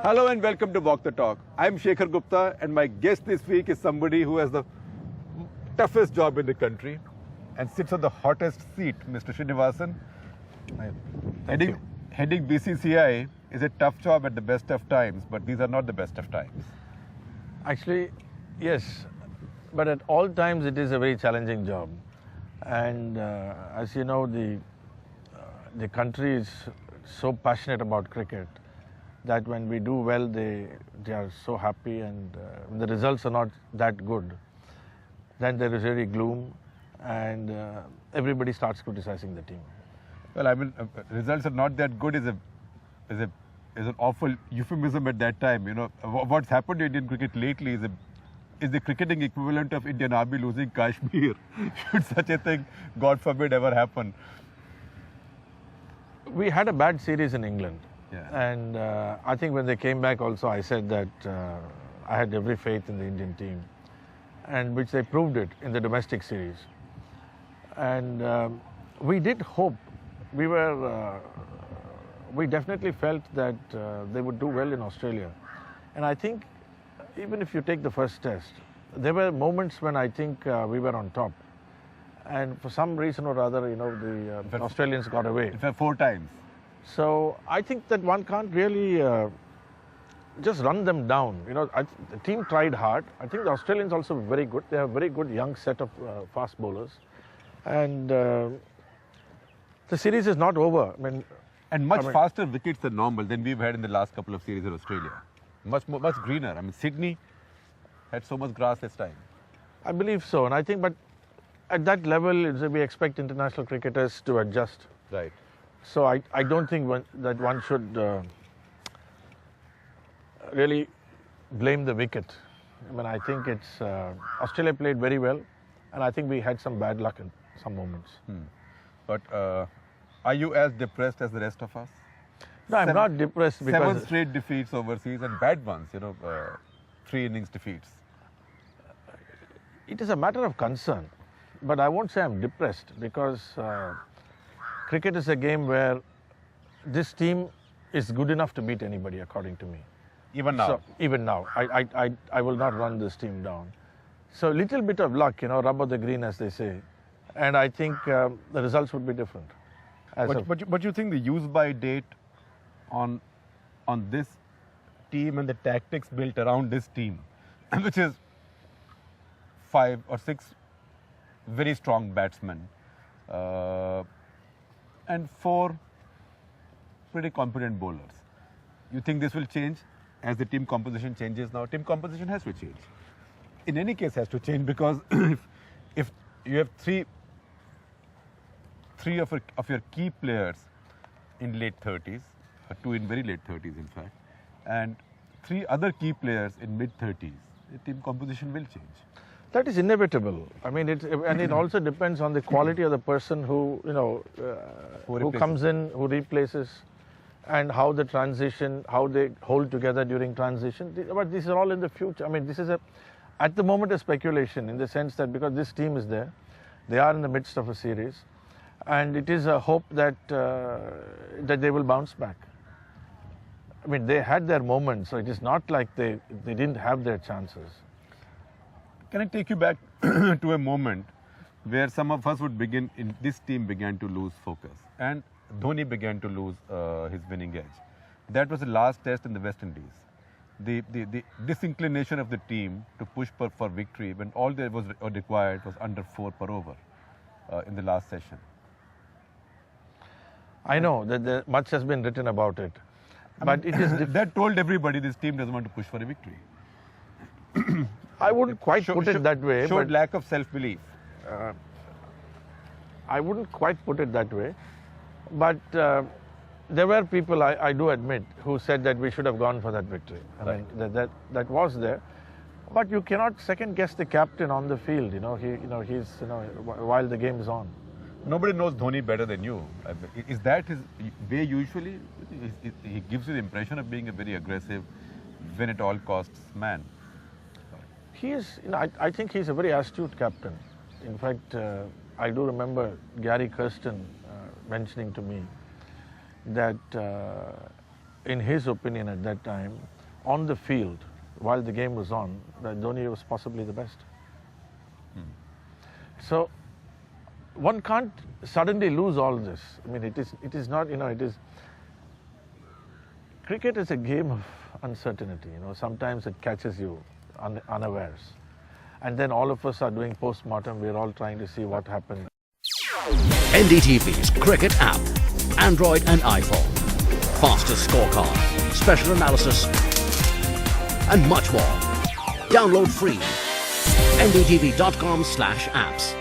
Hello and welcome to Walk the Talk. I'm Shekhar Gupta and my guest this week is somebody who has the toughest job in the country and sits on the hottest seat, Mr. Srinivasan. Heading BCCI is a tough job at the best of times, but these are not the best of times. Actually, yes, but at all times it is a very challenging job. And as you know, the country is so passionate about cricket that when we do well, they are so happy, and when the results are not that good, then there is really gloom, and everybody starts criticizing the team. Well, I mean, results are not that good is an awful euphemism at that time. You know, what's happened to Indian cricket lately is the cricketing equivalent of Indian Army losing Kashmir. Should such a thing, God forbid, ever happen? We had a bad series in England. Yeah. And I think when they came back also, I said that I had every faith in the Indian team, and which they proved it in the domestic series. And we did hope. We definitely felt that they would do well in Australia. And I think even if you take the first test, there were moments when I think we were on top. And for some reason or other, you know, the Australians got away. In fact, 4 times. So I think that one can't really just run them down. You know, the team tried hard. I think the Australians also were very good. They have a very good young set of fast bowlers. And the series is not over. I mean, Faster wickets than normal than we've had in the last couple of series in Australia. Much greener. I mean, Sydney had so much grass this time. I believe so. And I think, but at that level, we expect international cricketers to adjust. Right. So I don't think that one should really blame the wicket. I mean, I think it's Australia played very well, and I think we had some bad luck in some moments. But are you as depressed as the rest of us? No, I'm not depressed because 7 straight defeats overseas and bad ones. You know, 3 innings defeats. it is a matter of concern. But I won't say I'm depressed because cricket is a game where this team is good enough to beat anybody, according to me. Even now? So, even now. I will not run this team down. So a little bit of luck, you know, rub of the green, as they say. And I think the results would be different. But you think the use-by date on this team and the tactics built around this team, which is 5 or 6 very strong batsmen and 4 pretty competent bowlers. You think this will change as the team composition changes now? Team composition has to change. In any case, has to change because if you have three of your key players in late 30s, 2 in very late 30s in fact, and 3 other key players in mid 30s, the team composition will change. That is inevitable. I mean, it also depends on the quality of the person who, you know, who comes in, who replaces, and how the transition, how they hold together during transition. But these are all in the future. I mean, this is at the moment a speculation in the sense that because this team is there, they are in the midst of a series, and it is a hope that that they will bounce back. I mean, they had their moments, so it is not like they didn't have their chances. Can I take you back to a moment where some of us this team began to lose focus and Dhoni began to lose his winning edge. That was the last test in the West Indies. The disinclination of the team to push for victory when all there was required was under 4 per over in the last session. I know that much has been written about it, but it is that told everybody this team doesn't want to push for a victory. I wouldn't quite put it that way. Showed lack of self-belief. I wouldn't quite put it that way. But there were people, I do admit, who said that we should have gone for that victory. I mean, that was there. But you cannot second guess the captain on the field. He's while the game is on. Nobody knows Dhoni better than you. Is that his way usually? He gives you the impression of being a very aggressive, win at all costs man. He is. I think he's a very astute captain. In fact, I do remember Gary Kirsten mentioning to me that in his opinion at that time, on the field while the game was on, that Dhoni was possibly the best. So one can't suddenly lose all this. I mean, it is not, it is, cricket is a game of uncertainty, sometimes it catches you unawares. And then all of us are doing post-mortem, we're all trying to see what happened. NDTV's cricket app, Android and iPhone. Fastest scorecard, special analysis, and much more. Download free. ndtv.com/apps.